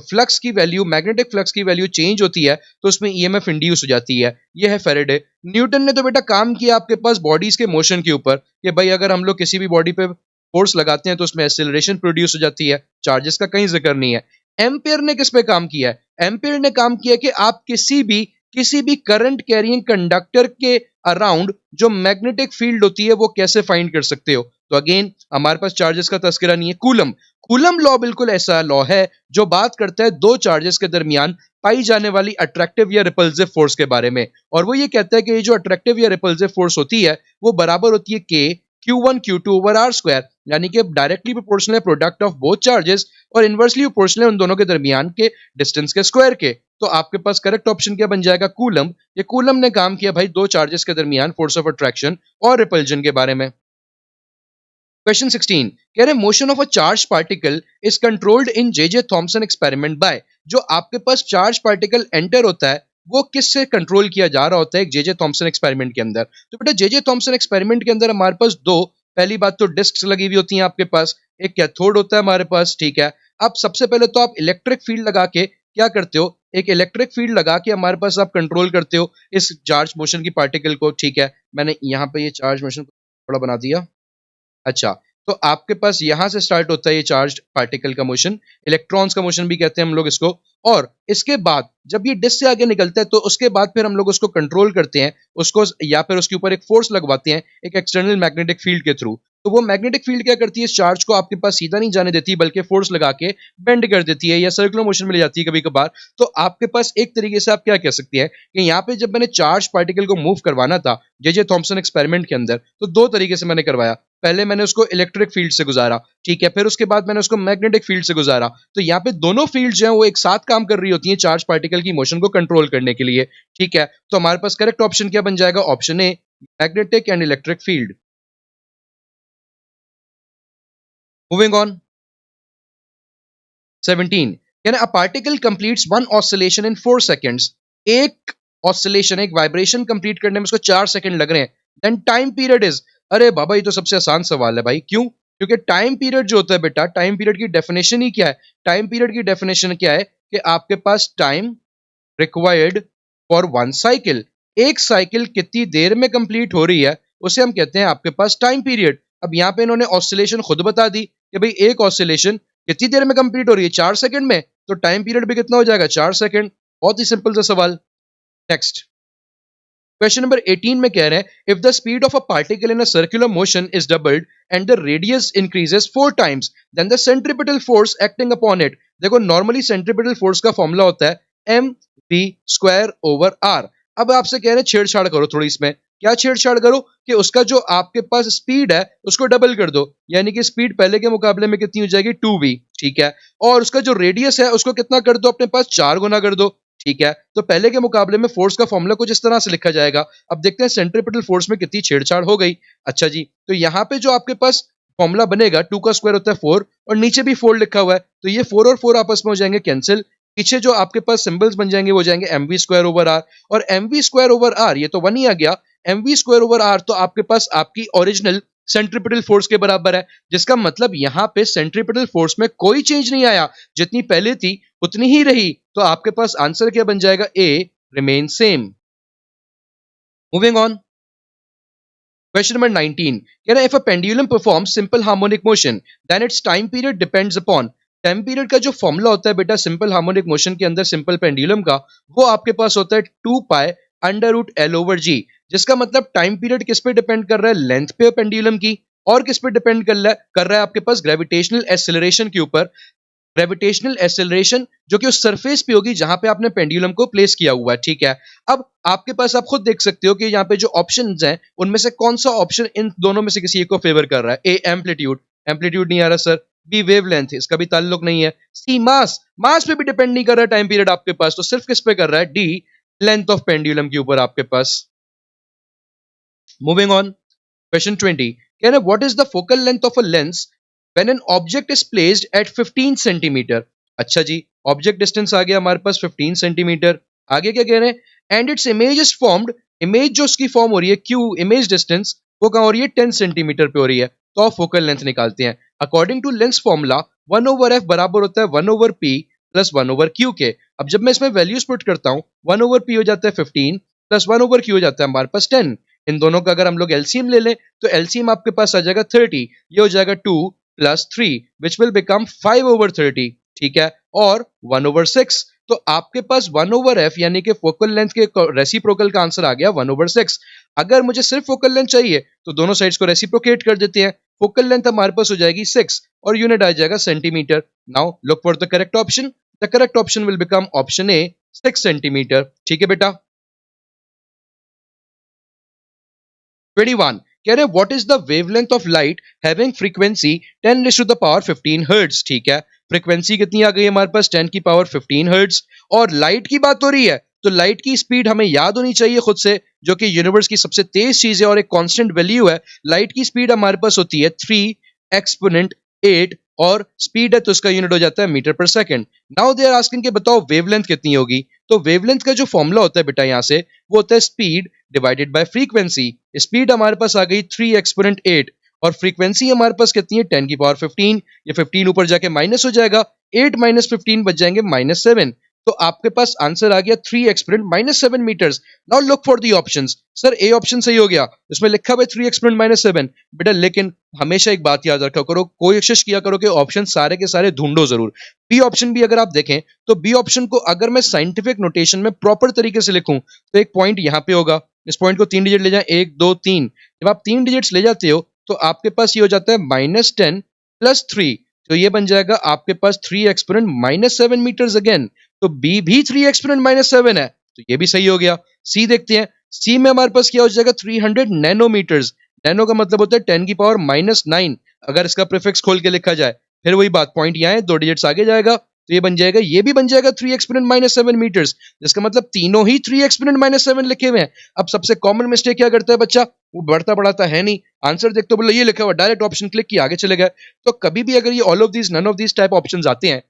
फ्लक्स की वैल्यू, मैग्नेटिक फ्लक्स की वैल्यू चेंज होती है तो उसमें ईएमएफ इंड्यूस हो जाती है। ये है फेरेडे। न्यूटन ने तो बेटा काम किया आपके पास बॉडीज के मोशन के ऊपर, कि भाई अगर हम लोग किसी भी बॉडी पे फोर्स लगाते हैं तो उसमें एक्सेलरेशन प्रोड्यूस हो जाती है, चार्जेस का कहीं जिक्र नहीं है। एम्पियर ने किस पे काम किया है? एम्पियर ने काम किया कि आप किसी भी करंट कैरिंग कंडक्टर के अराउंड जो मैग्नेटिक फील्ड होती है वो कैसे फाइंड कर सकते हो। तो अगेन हमारे पास चार्जेस का तस्करा नहीं है। कूलम लॉ बिल्कुल ऐसा लॉ है जो बात करता है दो चार्जेस के दरमियान पाई जाने वाली अट्रैक्टिव या रिपल्सिव फोर्स के बारे में, और वो ये कहता है कि ये जो अट्रैक्टिव या रिपल्सिव फोर्स होती है वो बराबर होती है के Q1 Q2 over are square, यानी कि डायरेक्टली प्रोपोर्शनल है प्रोडक्ट ऑफ बोथ चार्जेस और इनवर्सली प्रोपोर्शनल है उन दोनों के दरमियान के डिस्टेंस के स्क्वायर के। तो आपके पास करेक्ट ऑप्शन क्या बन जाएगा? कूलम। ये कूलम ने काम किया भाई दो चार्जेस के दरमियान फोर्स ऑफ अट्रैक्शन और रिपल्जन के बारे में। क्वेश्चन 16 कह रहे motion of a charge particle is controlled in J Thomson experiment by, जो आपके पास चार्ज पार्टिकल एंटर होता है वो किससे कंट्रोल किया जा रहा होता है जे थॉमसन एक्सपेरिमेंट के अंदर? तो बेटा जे थॉमसन एक्सपेरिमेंट के अंदर हमारे पास दो, पहली बात तो डिस्क लगी हुई होती है आपके पास, एक कैथोड होता है हमारे पास, ठीक है। अब सबसे पहले तो आप इलेक्ट्रिक फील्ड लगा के क्या करते हो? एक इलेक्ट्रिक फील्ड लगा के हमारे पास आप कंट्रोल करते हो इस चार्ज मोशन की पार्टिकल को, ठीक है। मैंने यहाँ पे ये चार्ज मोशन थोड़ा बना दिया। अच्छा, तो आपके पास यहां से स्टार्ट होता है ये चार्ज पार्टिकल का मोशन, इलेक्ट्रॉन्स का मोशन भी कहते हैं हम लोग इसको। और इसके बाद जब ये डिस्क से आगे निकलता है तो उसके बाद फिर हम लोग उसको कंट्रोल करते हैं, उसको या फिर उसके ऊपर एक फोर्स लगवाते हैं एक एक्सटर्नल मैग्नेटिक फील्ड के थ्रू। तो वो मैग्नेटिक फील्ड क्या करती है? इस चार्ज को आपके पास सीधा नहीं जाने देती बल्कि फोर्स लगा के बेंड कर देती है या सर्कुलर मोशन में ले जाती है कभी कभार। तो आपके पास एक तरीके से आप क्या कह सकते हैं कि यहाँ पे जब मैंने चार्ज पार्टिकल को मूव करवाना था जे थॉमसन एक्सपेरिमेंट के अंदर, तो दो तरीके से मैंने करवाया। पहले मैंने उसको इलेक्ट्रिक फील्ड से गुजारा, ठीक है, फिर उसके बाद मैंने उसको मैग्नेटिक फील्ड से गुजारा। तो यहाँ पे दोनों फील्ड जो है वो एक साथ काम कर रही होती हैं चार्ज पार्टिकल की मोशन को कंट्रोल करने के लिए, ठीक है। तो हमारे पास करेक्ट ऑप्शन क्या बन जाएगा? Option A, magnetic and electric field. Moving on. 17 यानी a particle completes one oscillation in 4 seconds, एक ऑसिलेशन, एक वाइब्रेशन कंप्लीट करने में उसको 4 सेकंड लग रहे हैं, देन टाइम पीरियड इज, अरे बाबा ये तो सबसे आसान सवाल है भाई। क्यों? क्योंकि टाइम पीरियड जो होता है बेटा, टाइम पीरियड की डेफिनेशन ही क्या है? टाइम पीरियड की डेफिनेशन क्या है कि आपके पास time required for one cycle, एक साइकिल कितनी देर में कंप्लीट हो रही है उसे हम कहते हैं आपके पास टाइम पीरियड। अब यहाँ पे इन्होंने ऑसिलेशन खुद बता दी कि भाई एक ऑसिलेशन कितनी देर में कंप्लीट हो रही है? 4 सेकंड में, तो टाइम पीरियड भी कितना हो जाएगा? 4 सेकंड। बहुत ही सिंपल सा सवाल। नेक्स्ट क्वेश्चन नंबर 18 में कह रहे हैं if the speed of a particle in a circular motion is doubled and the radius increases 4 times then the centripetal force acting upon it. देखो नॉर्मली सेंट्रीपिटल फोर्स का formula होता है mv square over r। अब आपसे कह रहे हैं छेड़छाड़ करो थोड़ी इसमें। क्या छेड़छाड़ करो? कि उसका जो आपके पास स्पीड है उसको डबल कर दो, यानी कि स्पीड पहले के मुकाबले में कितनी हो जाएगी? 2v, ठीक है। और उसका जो रेडियस है उसको कितना कर दो? अपने पास 4 गुना कर दो, ठीक है। तो पहले के मुकाबले में फोर्स का फॉर्मूला कुछ इस तरह से लिखा जाएगा। अब देखते हैं सेंट्रीपिटल फोर्स में कितनी छेड़छाड़ हो गई। अच्छा जी, तो यहाँ पे जो आपके पास फॉर्मूला बनेगा 2 का स्क्वायर होता है 4 और नीचे भी 4 लिखा हुआ है, तो ये 4 और 4 आपस में हो जाएंगे कैंसिल। पीछे जो आपके पास सिंबल्स बन जाएंगे वो जाएंगे mv स्क्वायर ओवर आर, और mv स्क्वायर ओवर आर ये तो 1 ही आ गया। mv स्क्वायर ओवर आर तो आपके पास आपकी ओरिजिनल सेंट्रीपिटल फोर्स के बराबर है, जिसका मतलब यहाँ पे सेंट्रीपिटल फोर्स में कोई चेंज नहीं आया, जितनी पहले थी उतनी ही रही। तो आपके पास आंसर क्या बन जाएगा, A remain same. Moving on, Question number 19. कह रहा है if a pendulum performs simple harmonic motion, then its time period depends upon. Time period का जो फॉर्मूला होता है बेटा सिंपल हार्मोनिक मोशन के अंदर सिंपल पेंडुलम का, वो आपके पास होता है 2 pi under root L over g, जिसका मतलब टाइम पीरियड किस पे डिपेंड कर रहा है, लेंथ पे पेंडुलम की, और किस पे डिपेंड कर रहा है आपके पास ग्रेविटेशनल एक्सेलरेशन के ऊपर। ग्रेविटेशनल एक्सेलरेशन जो कि उस सरफेस पे होगी जहां पे आपने पेंडुलम को प्लेस किया हुआ है, ठीक है। अब आपके पास आप खुद देख सकते हो कि यहाँ पे जो ऑप्शंस हैं उनमें से कौन सा ऑप्शन इन दोनों में से किसी एक को फेवर कर रहा है। ए एम्पलीट्यूड, एम्पलीट्यूड नहीं आ रहा सर। बी वेवलेंथ, इसका भी ताल्लुक नहीं है। सी मास, मास पे भी डिपेंड नहीं कर रहा है टाइम पीरियड आपके पास, तो सिर्फ किस पे कर रहा है, डी लेंथ ऑफ पेंडुलम के ऊपर आपके पास। मूविंग ऑन, क्वेश्चन 20 कह रहे what is the focal length of a lens when an object is placed at 15 centimetre. अच्छा जी, ऑब्जेक्ट डिस्टेंस आ गया हमारे पास 15 सेंटीमीटर। आगे क्या कह रहे हैं, and its image is formed, image जो उसकी फॉर्म हो रही है क्यू इमेज डिस्टेंस, वो कहां हो रही है, 10 सेंटीमीटर पे हो रही है। तो आप फोकल लेंथ निकालते हैं according to lens formula 1 over F बराबर होता है 1 over P plus 1 over Q के। अब जब मैं इसमें वैल्यूज पुट करता हूं, 1 ओवर पी हो जाता है 15 प्लस 1 ओवर क्यू हो जाता है हमारे पास 10। इन दोनों का अगर हम लोग एलसीएम ले लें तो एलसीएम आपके पास आ जाएगा 30, ये हो जाएगा 2 plus 3 which will become 5 over 30, ठीक है, और 1 ओवर 6। तो आपके पास 1 ओवर एफ यानी कि फोकल लेंथ के रेसिप्रोकल का आंसर आ गया 1 ओवर 6। अगर मुझे सिर्फ फोकल लेंथ चाहिए तो दोनों साइड्स को रेसिप्रोकेट कर देते हैं, फोकल लेंथ हमारे पास हो जाएगी 6 और यूनिट आ जाएगा centimetre. Now look for the correct option, the correct option will become option A 6 centimetre, ठीक है बेटा। 21 कह रहे हैं what is the wavelength of light having frequency 10 raised to the power 15 hertz, ठीक है। फ्रीक्वेंसी कितनी आ गई हमारे पास, 10 की पावर 15 हर्ट्ज, और लाइट की बात हो रही है तो लाइट की स्पीड हमें याद होनी चाहिए खुद से, जो कि यूनिवर्स की सबसे तेज चीज है और एक कांस्टेंट वैल्यू है। लाइट की स्पीड हमारे पास होती है 3 एक्सपोनेंट 8 और स्पीड है तो उसका यूनिट हो जाता है मीटर पर second. Now they are asking कि बताओ वेवलेंथ कितनी होगी, तो वेवलेंथ का जो फॉर्मूला होता है बेटा यहाँ से वो होता है speed divided by frequency. Speed हमारे पास आ गई 3 एक्सपोनेंट 8 और फ्रीक्वेंसी हमारे पास कितनी है 10 की पावर 15, ये 15 ऊपर जाके माइनस हो जाएगा, 8 माइनस 15 बच जाएंगे -7। तो आपके पास आंसर आ गया 3 exponent -7 metres. Now look for the options. Sir A option सही हो गया, इसमें लिखा हुआ है 3 एक्सपोनेंट -7 बेटा, लेकिन हमेशा एक बात याद रखा करो, कोशिश किया करो कि ऑप्शन सारे के सारे ढूंढो जरूर। बी ऑप्शन भी अगर आप देखें तो बी ऑप्शन को अगर मैं साइंटिफिक नोटेशन में प्रॉपर तरीके से लिखूं तो एक पॉइंट यहां पे होगा, इस पॉइंट को 3 डिजिट ले जाएं, 1 2 3। जब आप 3 डिजिट्स ले जाते हो तो आपके पास ये हो जाता है -10 प्लस 3, तो ये बन जाएगा आपके पास 3 एक्सपोनेंट -7 मीटर्स अगेन। तो बी भी 3 एक्सपोनेंट -7 है, तो ये भी सही हो गया। सी देखते हैं, सी में हमारे पास क्या हो जाएगा 300 नैनोमीटर्स। नैनो का मतलब होता है 10 की पावर -9, अगर इसका प्रीफिक्स खोल के लिखा जाए। फिर वही बात, पॉइंट यहाँ है, 2 डिजिट्स आगे जाएगा तो ये बन जाएगा, ये भी बन जाएगा 3 एक्सपोनेंट -7 मीटर्स, जिसका मतलब तीनों ही 3 एक्सपोनेंट -7 लिखे हुए हैं। अब सबसे कॉमन मिस्टेक क्या करता है बच्चा, वो बढ़ता बढ़ाता है नहीं, आंसर देखते बोले ये लिखा हुआ, डायरेक्ट ऑप्शन क्लिक किया आगे चले गए। तो कभी भी अगर ये all of these none of these type options आते हैं,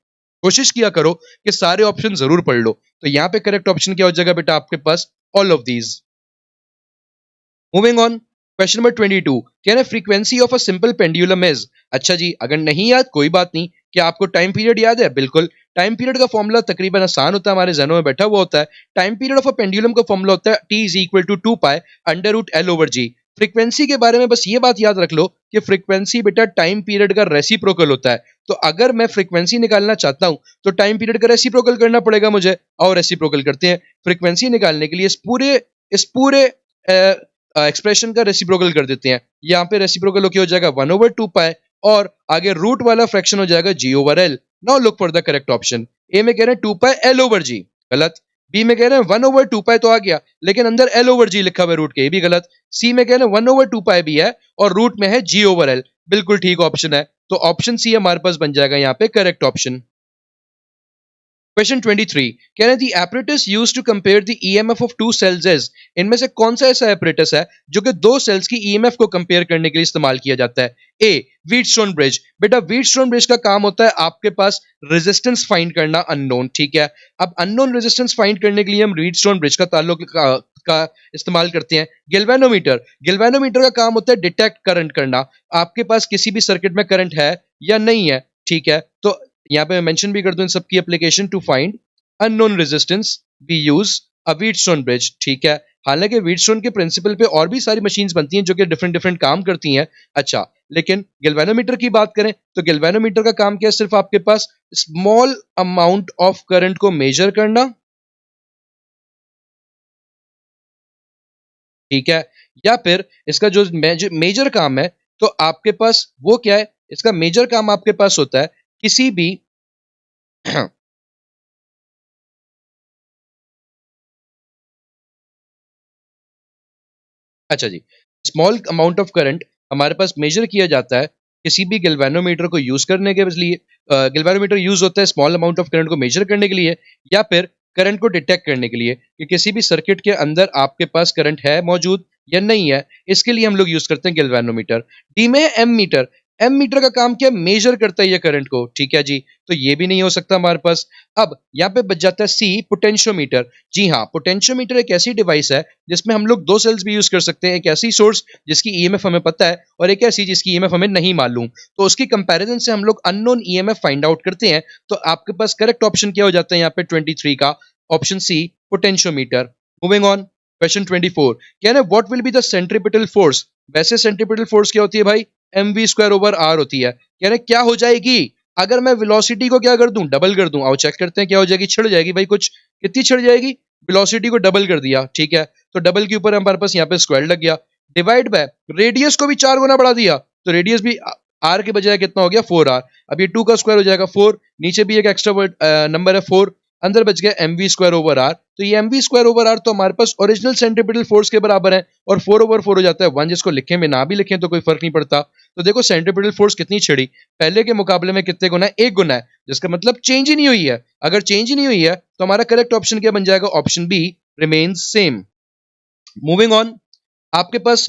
कोशिश किया करो कि सारे ऑप्शन जरूर पढ़ लो। तो यहाँ पे करेक्ट ऑप्शन क्या हो जाएगा बेटा आपके पास, all of these. Moving on, question number 22 कह रहे हैं frequency of a simple pendulum is. अच्छा जी, अगर नहीं याद कोई बात नहीं, क्या आपको टाइम पीरियड याद है? बिल्कुल, टाइम पीरियड का फॉर्मूला तकरीबन आसान होता है, हमारे जहनों में बैठा हुआ होता है। Time period of a pendulum का फॉर्मूला होता है t is equal to 2 pi under root L over G. Frequency के बारे में बस ये बात याद रख लो कि फ्रीक्वेंसी बेटा टाइम पीरियड का रेसिप्रोकल होता है। तो अगर मैं फ्रीक्वेंसी निकालना चाहता हूं तो टाइम पीरियड का रेसिप्रोकल करना पड़ेगा मुझे, और रेसिप्रोकल करते हैं। फ्रीक्वेंसी निकालने के लिए इस पूरे एक्सप्रेशन का रेसिप्रोकल कर देते हैं। यहाँ पे रेसिप्रोकल हो जाएगा 1 ओवर 2 पाई और आगे रूट वाला फ्रैक्शन हो जाएगा g over l। Now look for the correct option. A में कह रहे हैं 2 पाई l ओवर g, गलत। बी में कह रहे हैं 1 ओवर 2 पाई तो आ गया, लेकिन अंदर l ओवर g लिखा हुआ है रूट के, ये भी गलत। सी में कह रहे हैं 1 ओवर 2 पाई भी है और रूट में है g ओवर l, बिल्कुल ठीक ऑप्शन है। तो ऑप्शन सी हमारे पास बन जाएगा यहाँ पे करेक्ट ऑप्शन। क्वेश्चन 23 कह रहे हैं दी apparatus used to compare the EMF of two cells is, इनमें से कौन सा ऐसा apparatus है जो कि दो सेल्स की EMF को कंपेयर करने के लिए इस्तेमाल किया जाता है? ए व्हीटस्टोन ब्रिज। बेटा व्हीटस्टोन ब्रिज का काम होता है आपके पास रेजिस्टेंस फाइंड करना अननोन, ठीक है। अब अननोन रेजिस्टेंस फाइंड करने के लिए हम व्हीटस्टोन ब्रिज का ताल्लुक का इस्तेमाल करते हैं। गैल्वेनोमीटर, गैल्वेनोमीटर का काम होता है डिटेक्ट करंट करना, आपके पास किसी भी सर्किट में करंट है या नहीं है, ठीक है। तो यहाँ पे मैं मेंशन भी कर दूं इन सबकी application to find unknown resistance we use a Wheatstone bridge, ठीक है। हालांकि व्हीटस्टोन के प्रिंसिपल पे और भी सारी मशीन्स बनती हैं जो कि डिफरेंट डिफरेंट काम करती हैं, अच्छा। लेकिन गैल्वेनोमीटर की बात करें तो गैल्वेनोमीटर का काम क्या है? सिर्फ आपके पास स्मॉल अमाउंट ऑफ करंट को मेजर करना, ठीक है। या फिर इसका जो मेजर काम है, तो आपके पास वो क्या है? इसका मेजर काम आपके पास होता है किसी भी अच्छा जी, स्मॉल अमाउंट ऑफ करंट हमारे पास मेजर किया जाता है किसी भी गैल्वेनोमीटर को यूज करने के लिए। गैल्वेनोमीटर यूज होता है स्मॉल अमाउंट ऑफ करंट को मेजर करने के लिए, या फिर करंट को डिटेक्ट करने के लिए कि किसी भी सर्किट के अंदर आपके पास करंट है मौजूद या नहीं है। इसके लिए हम लोग यूज करते हैं गैल्वेनोमीटर। डी में एम मीटर, एम मीटर का काम क्या? मेजर करता है ये करंट को, ठीक है जी। तो ये भी नहीं हो सकता हमारे पास। अब यहाँ पे बच जाता है सी पोटेंशियोमीटर। जी हाँ, पोटेंशियोमीटर एक ऐसी डिवाइस है जिसमें हम लोग दो सेल्स भी यूज कर सकते हैं, एक ऐसी सोर्स जिसकी ईएमएफ हमें पता है और एक ऐसी जिसकी ईएमएफ हमें नहीं मालूम। तो उसकी कंपैरिजन से हम लोग अननोन ईएमएफ फाइंड आउट करते हैं। तो आपके पास करेक्ट ऑप्शन क्या हो जाता है यहाँ पे 23 का? Option C potentiometer. Moving on, question 24 कह रहे हैं what will be the centripetal force. वैसे सेंट्रीपिटल फोर्स क्या होती है भाई? mv स्क्वायर ओवर आर होती है। कह रहे हैं क्या हो जाएगी अगर मैं वेलोसिटी को क्या कर दूं? डबल कर दूं। आओ चेक करते हैं क्या हो जाएगी। छिड़ जाएगी भाई कुछ। कितनी छिड़ जाएगी? वेलोसिटी को डबल कर दिया, ठीक है। तो डबल के ऊपर हमारे पास यहाँ पे स्क्वायर लग गया, डिवाइड बाय रेडियस को भी 4 गुना बढ़ा दिया, तो रेडियस भी आर के बजाय कितना हो गया? 4r। अब ये 2 का स्क्वायर हो जाएगा 4, नीचे भी एक एक्स्ट्रा वर्ड नंबर है 4, अंदर बच गया mv स्क्वायर ओवर आर। तो ये mv स्क्वायर ओवर आर तो हमारे पास ओरिजिनल सेंट्रीपिटल फोर्स के बराबर है, और 4 ओवर 4 हो जाता है 1, जिसको लिखें में ना भी लिखें तो कोई फर्क नहीं पड़ता। तो देखो सेंट्रीपिटल फोर्स कितनी छिड़ी, पहले के मुकाबले में कितने गुना है? 1 गुना है, जिसका मतलब चेंज ही नहीं हुई है। अगर चेंज ही नहीं हुई है तो हमारा करेक्ट ऑप्शन क्या बन जाएगा? Option B remains same. Moving on, आपके पास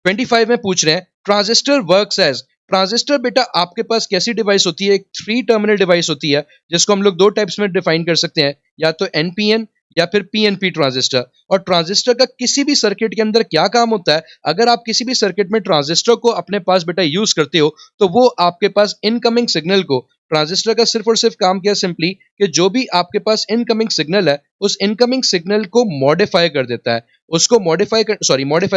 25 में पूछ रहे हैं ट्रांजिस्टर वर्क्स एज। ट्रांजिस्टर बेटा आपके पास कैसी डिवाइस होती है? एक 3 टर्मिनल डिवाइस होती है जिसको हम लोग दो टाइप्स में डिफाइन कर सकते हैं, या तो एनपीएन या फिर पीएनपी ट्रांजिस्टर। और ट्रांजिस्टर का किसी भी सर्किट के अंदर क्या काम होता है? अगर आप किसी भी सर्किट में ट्रांजिस्टर को अपने पास बेटा यूज करते हो तो वो आपके पास इनकमिंग सिग्नल को, ट्रांजिस्टर का सिर्फ और सिर्फ काम क्या? सिंपली कि जो भी आपके पास इनकमिंग सिग्नल है उस इनकमिंग सिग्नल को मॉडिफाई कर देता है, उसको मॉडिफाई कह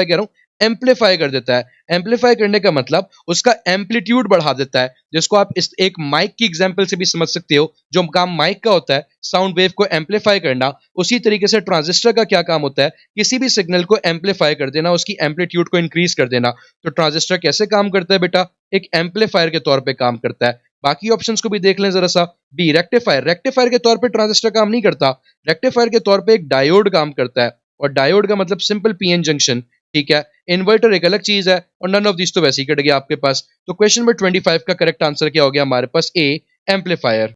रहा हूं, एम्पलीफाई कर देता है। एम्पलीफाई करने का मतलब उसका एम्पलीट्यूड बढ़ा देता है, जिसको आप इस एक माइक की एग्जांपल से भी समझ सकते हो। जो काम माइक का होता है साउंड वेव को एम्पलीफाई करना, उसी तरीके से ट्रांजिस्टर का क्या काम होता है? किसी भी सिग्नल को एम्पलीफाई कर देना, उसकी एम्पलीट्यूड को इंक्रीज कर देना। तो ट्रांजिस्टर कैसे काम करता है बेटा? एक एम्पलीफायर के तौर पे काम करता है। बाकी ऑप्शंस को भी देख लें जरा सा। बी रेक्टिफायर, रेक्टिफायर के तौर पे ट्रांजिस्टर काम नहीं करता, रेक्टिफायर के तौर पे एक डायोड काम करता है, और डायोड का मतलब सिंपल पीएन जंक्शन, ठीक है। इन्वर्टर एक अलग चीज है, और नन ऑफ दिस तो वैसे ही कट गया आपके पास। तो क्वेश्चन नंबर 25 का करेक्ट आंसर क्या हो गया हमारे पास? A amplifier.